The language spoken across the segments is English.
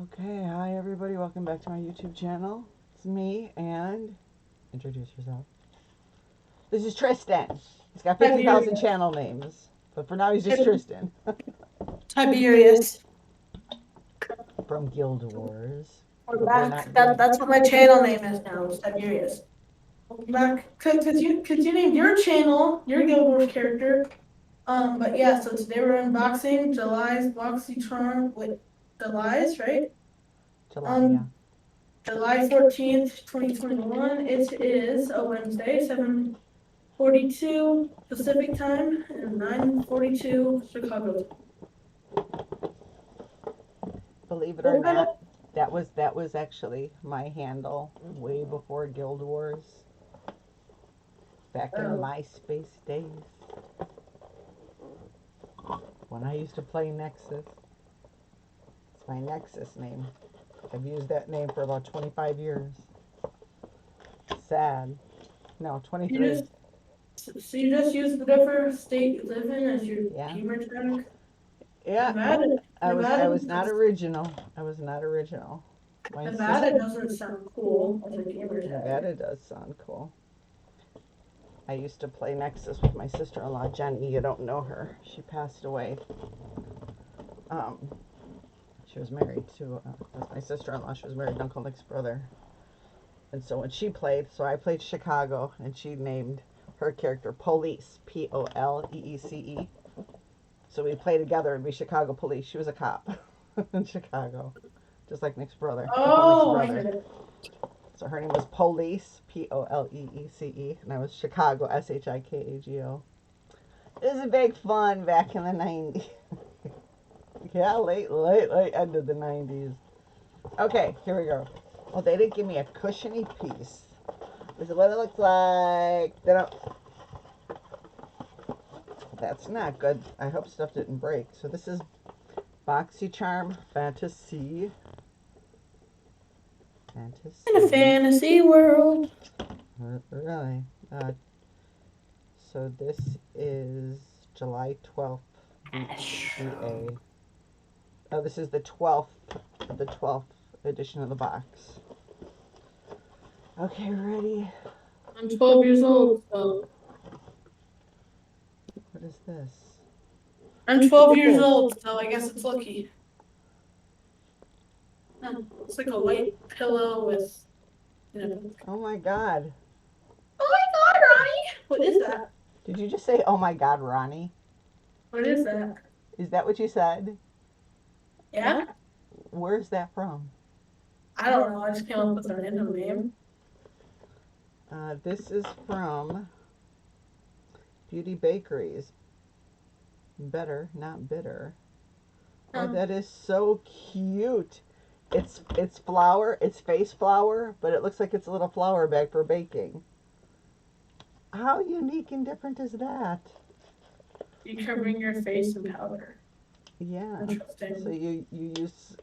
Okay, hi everybody, welcome back to my YouTube channel. It's me and introduce yourself. This is Tristan. He's got 50,000 Tiberius. channel names, but for now he's just Tristan Tiberius. from Guild Wars. We're But we're back. not That, doing. that's what my channel name is now, is Tiberius. Welcome back. Cause you named your channel, your Guild Wars character. But yeah, so today we're unboxing July's BoxyCharm with July's, right? July, yeah. July 14th, 2021. It is a Wednesday, 7:42 Pacific time and 9:42 Chicago time. Believe it or not, that was actually my handle way before Guild Wars, back in the MySpace days when I used to play Nexus. It's my Nexus name. I've used that name for about 25 years. Sad. No, 23. So you just use whatever state you live in as your Yeah. gamer tag? Yeah. Nevada. I was Nevada. not original. I was not original. My Nevada sister, doesn't sound cool as a gamer tag. Nevada does sound cool. I used to play Nexus with my sister-in-law, Jenny. You don't know her. She passed away. She was married to, that's my sister-in-law. She was married to Uncle Nick's brother. And so when she played, so I played Chicago, and she named her character Police, Poleece. So we play together and be Chicago police. She was a cop in Chicago, just like Nick's brother. Oh, Nick's I brother. get it. So her name was Police, Poleece, and I was Chicago, Shikago. It was a big fun back in the 90s. Yeah, late end of the 90s. Okay, here we go. Well, they didn't give me a cushiony piece. This is what it looks like. That's not good. I hope stuff didn't break. So this is BoxyCharm Fantasy. In a fantasy world. Really? So this is July 12th, VA. Oh, this is the 12th edition of the box. Okay, ready? I'm 12 years old, so. What is this? I'm 12 years old, so I guess it's lucky. It's like a white pillow with, Oh my God. Oh my God, Ronnie! What is that? Did you just say, oh my God, Ronnie? What is that? Is that what you said? Yeah? Where's that from? I don't know. I just came up with a random name. This is from Beauty Bakeries. Better, not bitter. Oh, that is so cute. It's flour, it's face flour, but it looks like it's a little flour bag for baking. How unique and different is that? You're covering your face in powder. Yeah. Interesting. So you use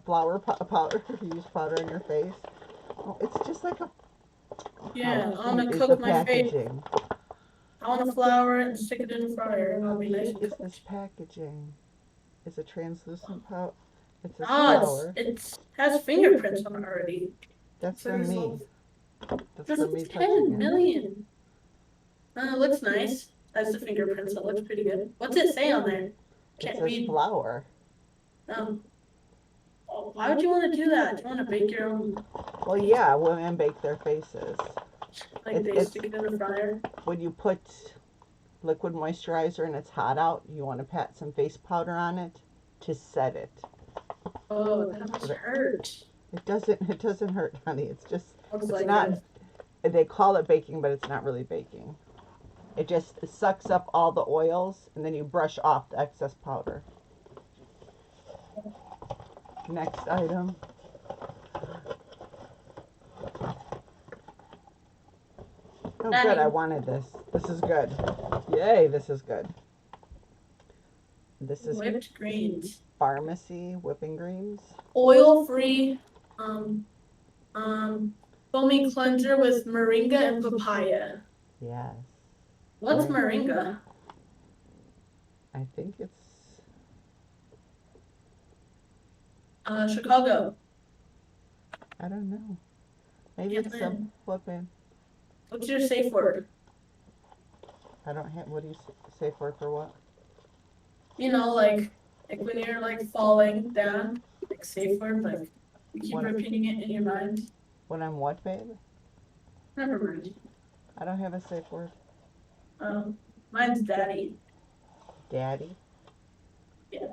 flour powder. You use powder in your face. Oh, it's just like a. Yeah, I'm gonna cook my face. I want to flour it and stick it in the fryer, and it'll be nice and cooked. What is this packaging? It's a translucent powder. It's a flour. It has fingerprints on it already. That's for me. There's 10 million. It looks nice. That's the fingerprints. It looks pretty good. What's it say on there? Can't read. Flour. Why would you want to do that? Do you want to bake your own? Well, yeah, women bake their faces. Like they stick it in the fryer? When you put liquid moisturizer and it's hot out, you want to pat some face powder on it to set it. Oh, that must hurt. It doesn't hurt, honey. It's just, it's not, they call it baking, but it's not really baking. It just sucks up all the oils, and then you brush off the excess powder. Next item. Oh, good. I wanted this. This is good. Yay, this is good. This is whipped greens. Farmacy whipping greens. Oil-free, foamy cleanser with moringa and papaya. Yes. What's moringa? I think it's Chicago. I don't know. Maybe it's Catherine. flipping. What's your safe word? I don't have. What do you say for what? You know, like when you're like falling down, like safe word, like you keep When, repeating it in your mind. when I'm what, babe? Never mind. I don't have a safe word. Mine's daddy. Daddy. Yeah.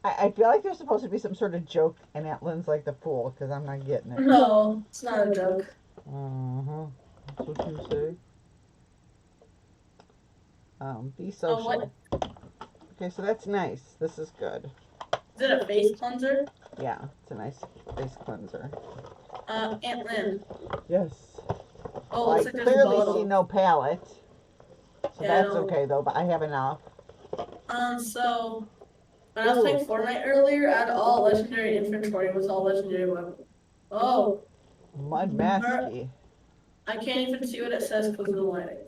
I feel like there's supposed to be some sort of joke in Aunt Lynn's like the fool, because I'm not getting it. No, it's not a joke. Uh-huh. That's what you say. Be Oh, social. what? Okay, so that's nice. This is good. Is it a face cleanser? Yeah, it's a nice face cleanser. Aunt Lynn. Yes. Oh, Well, I looks like there's a clearly bottle. see no palette. So Yeah, that's okay though, but I have enough. So when I was playing Fortnite earlier, I had all legendary inventory. It was all legendary weapon. Oh. Mudmansky. I can't even see what it says because of the lighting.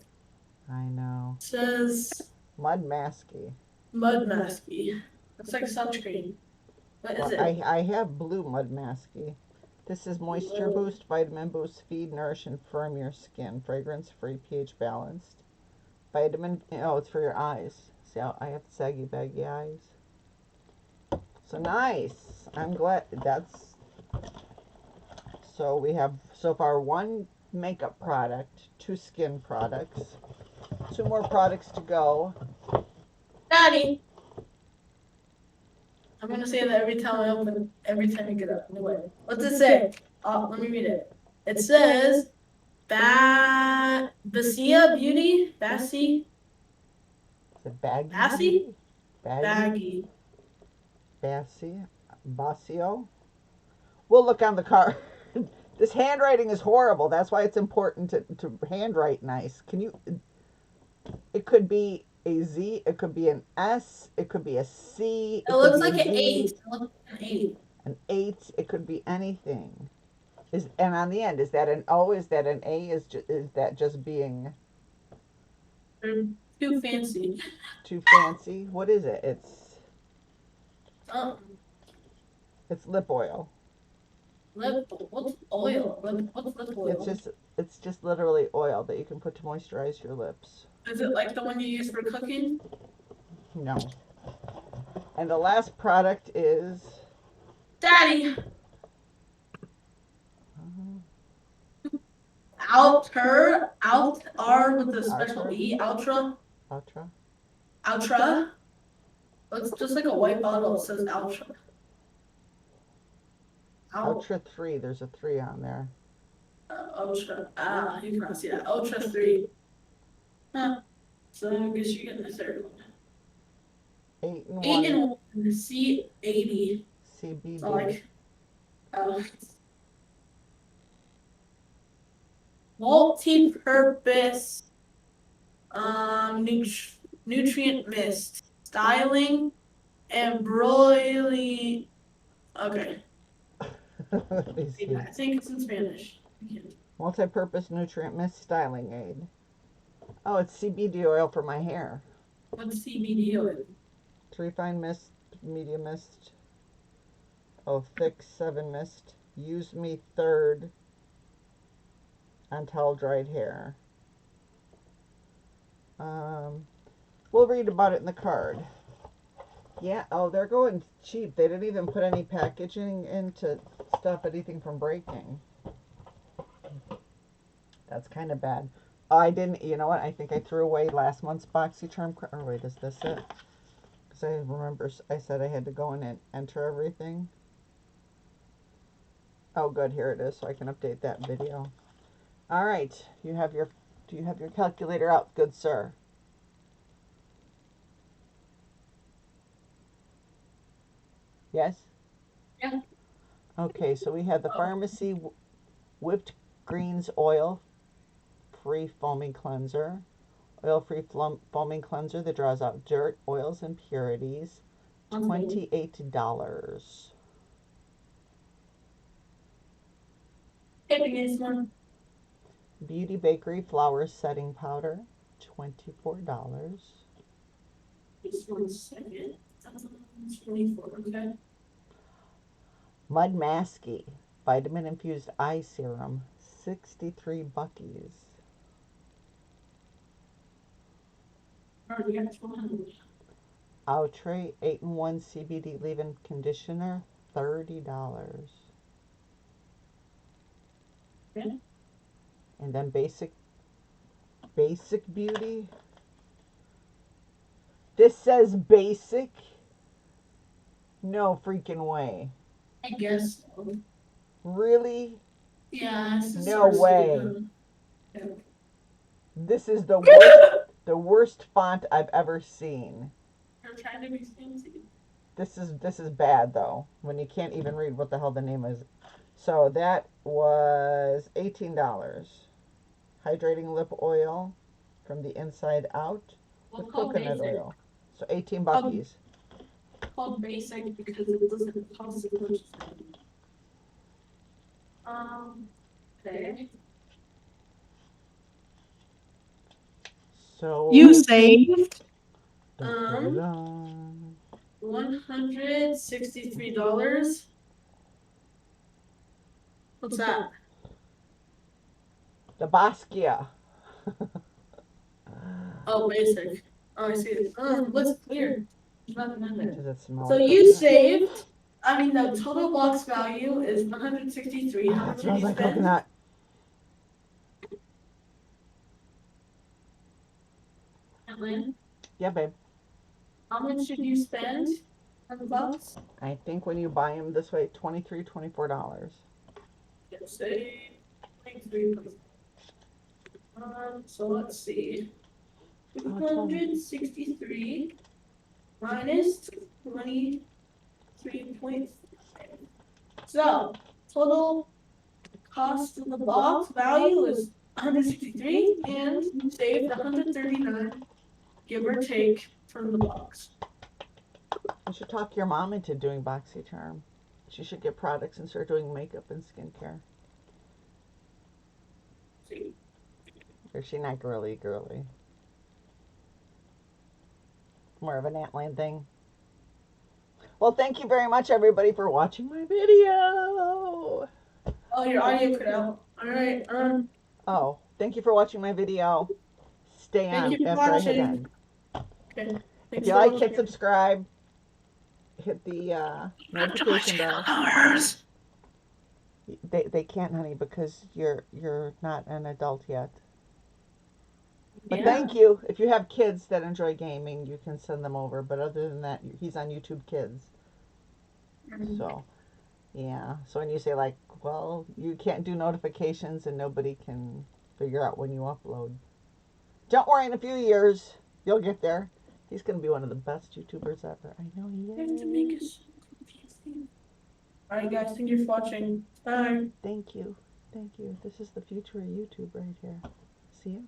I know. It says Mudmansky. Mudmansky. Looks like sunscreen. What is it? I have blue Mudmansky. This is moisture boost, vitamin boost, feed, nourish, and firm your skin. Fragrance free, pH balanced. Vitamin. Oh, it's for your eyes. See how I have saggy, baggy eyes. So nice. I'm glad that's. So we have so far one makeup product, 2 skin products, 2 more products to go. Daddy. I'm gonna say that every time I open, every time you get up. Anyway, what's it say? Let me read it. It says Basia Beauty. Bassy. Is it baggy? Bassy? Baggy? Baggy. Bassy? Basio? We'll look on the card. This handwriting is horrible. That's why it's important to handwrite nice. Can you? It could be a Z. It could be an S. It could be a C. It looks like an 8. It looks like an 8. An 8. It could be anything. And on the end, is that an O? Is that an A? Is that just being They're too fancy. too fancy? What is it? It's lip oil. What's oil? What's lip oil? It's just literally oil that you can put to moisturize your lips. Is it like the one you use for cooking? No. And the last product is Daddy. Outre with a special E. Outre. Outre. Outre. Looks just like a white bottle. It says Outre. Outre 3. There's a 3 on there. Outre. You can't see that. Outre 3. Huh. So I guess you get the third one. 8 and 1. 8 and 1. C80. CBD. So like, multi-purpose nutrient mist, styling, and broiling. Okay. I think it's in Spanish. Multi-purpose nutrient mist styling aid. Oh, it's CBD oil for my hair. What's CBD oil? 3 fine mist, medium mist. Oh, thick 7 mist. Use me third on towel dried hair. We'll read about it in the card. Yeah, oh, they're going cheap. They didn't even put any packaging in to stop anything from breaking. That's kind of bad. I didn't, you know what? I think I threw away last month's BoxyCharm. Or wait, is this it? Because I remember I said I had to go in and enter everything. Oh, good. Here it is, so I can update that video. All right. Do you have your calculator out, good sir? Yes? Yeah. Okay, so we have the Farmacy whipped greens oil free foaming cleanser. Oil-free foaming cleanser that draws out dirt, oils, and impurities. $28. This one. Beauty Bakerie flour setting powder. $24. Just 1 second. 24, okay. Mudmansky vitamin infused eye serum, 63 buckies. Already got 100. Outre 8-in-1 CBD leave-in conditioner, $30. Okay. And then basic beauty. This says basic. No freaking way. I guess so. Really? Yeah, it's just No sort of way. yeah. This is the worst font I've ever seen. They're trying to be fancy. This is bad though. When you can't even read what the hell the name is. So that was $18. Hydrating lip oil from the inside out with coconut oil. So 18 buckies. Called basic because it doesn't cost as much as okay. So You saved $163. $163. What's that? The Basquiat. Oh, basic. Oh, I see it. What's clear? There's nothing in there. Does it smell So like you coconut? saved. I mean, the total box value is 163. How It much did smells you like spend? coconut. Atlanta? Yeah, babe. How much did you spend on the box? I think when you buy them this way, $24. Yes, say 23. So let's see. 263 minus 23.5. So total cost of the box value is 163, and you saved 139, give or take, from the box. You should talk your mom into doing BoxyCharm. She should get products and start doing makeup and skincare. See. Or is she not girly? More of an Antland thing. Well, thank you very much, everybody, for watching my video. Oh, your audio cut out. All right. Oh, thank you for watching my video. Stay Thank on you for after I hit watching. end. Okay. If Thanks you for like, watching. hit subscribe. Hit the notification bell. They can't, honey, because you're not an adult yet. But Yeah. thank you. If you have kids that enjoy gaming, you can send them over. But other than that, he's on YouTube Kids. So, yeah. So when you say like, well, you can't do notifications and nobody can figure out when you upload. Don't worry, in a few years, you'll get there. He's going to be one of the best YouTubers ever. I know he To make it is. so confusing. All right, guys. Thank you for watching. Bye. Thank you. Thank you. This is the future of YouTube right here. See him?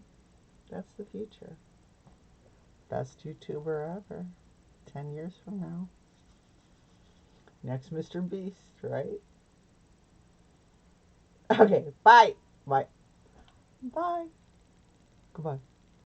That's the future. Best YouTuber ever. 10 years from now. Next Mr. Beast, right? Okay, bye. Bye. Bye. Goodbye.